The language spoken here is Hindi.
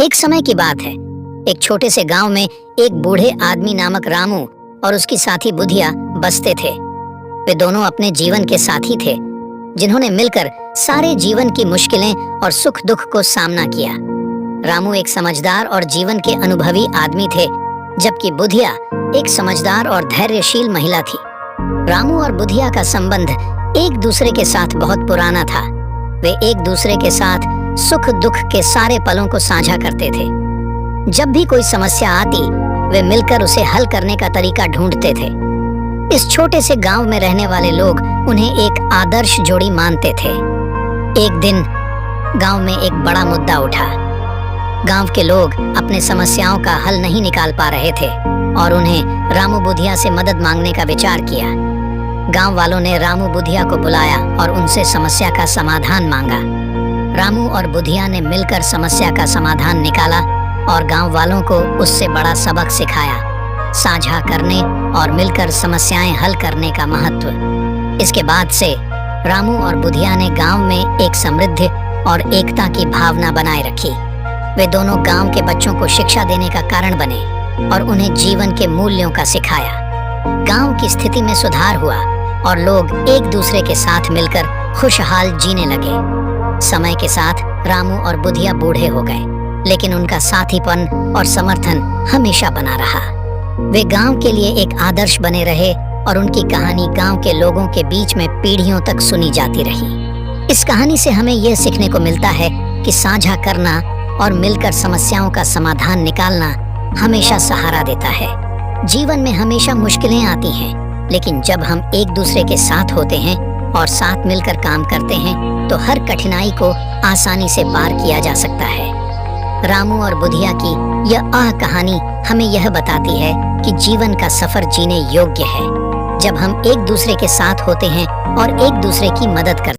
एक समय की बात है। एक छोटे से गांव में एक बूढ़े आदमी नामक रामू और उसकी साथी बुधिया बसते थे। वे दोनों अपने जीवन के साथी थे, जिन्होंने मिलकर सारे जीवन की मुश्किलें और सुख दुख को सामना किया। रामू एक समझदार और जीवन के अनुभवी आदमी थे, जबकि बुधिया एक समझदार और धैर्यशील महिला थी। रामू और बुधिया का संबंध एक दूसरे के साथ बहुत पुराना था। वे एक दूसरे के साथ सुख दुख के सारे पलों को साझा करते थे। जब भी कोई समस्या आती, वे मिलकर उसे हल करने का तरीका ढूंढते थे। इस छोटे से गांव में रहने वाले लोग उन्हें एक आदर्श जोड़ी मानते थे। एक दिन गांव में एक बड़ा मुद्दा उठा। गांव के लोग अपने समस्याओं का हल नहीं निकाल पा रहे थे और उन्हें रामू बुधिया से मदद मांगने का विचार किया। गांव वालों ने रामू बुधिया को बुलाया और उनसे समस्या का समाधान मांगा। रामू और बुधिया ने मिलकर समस्या का समाधान निकाला और गांव वालों को उससे बड़ा सबक सिखाया, साझा करने और मिलकर समस्याएं हल करने का महत्व। इसके बाद से रामू और बुधिया ने गांव में एक समृद्धि और एकता की भावना बनाए रखी। वे दोनों गांव के बच्चों को शिक्षा देने का कारण बने और उन्हें जीवन के मूल्यों का सिखाया। गांव की स्थिति में सुधार हुआ और लोग एक दूसरे के साथ मिलकर खुशहाल जीने लगे। समय के साथ रामू और बुधिया बूढ़े हो गए, लेकिन उनका साथीपन और समर्थन हमेशा बना रहा। वे गांव के लिए एक आदर्श बने रहे और उनकी कहानी गांव के लोगों के बीच में पीढ़ियों तक सुनी जाती रही। इस कहानी से हमें यह सीखने को मिलता है कि साझा करना और मिलकर समस्याओं का समाधान निकालना हमेशा सहारा देता है। जीवन में हमेशा मुश्किलें आती हैं, लेकिन जब हम एक दूसरे के साथ होते हैं और साथ मिलकर काम करते हैं, तो हर कठिनाई को आसानी से पार किया जा सकता है। रामू और बुधिया की यह कहानी हमें यह बताती है कि जीवन का सफर जीने योग्य है, जब हम एक दूसरे के साथ होते हैं और एक दूसरे की मदद करते हैं।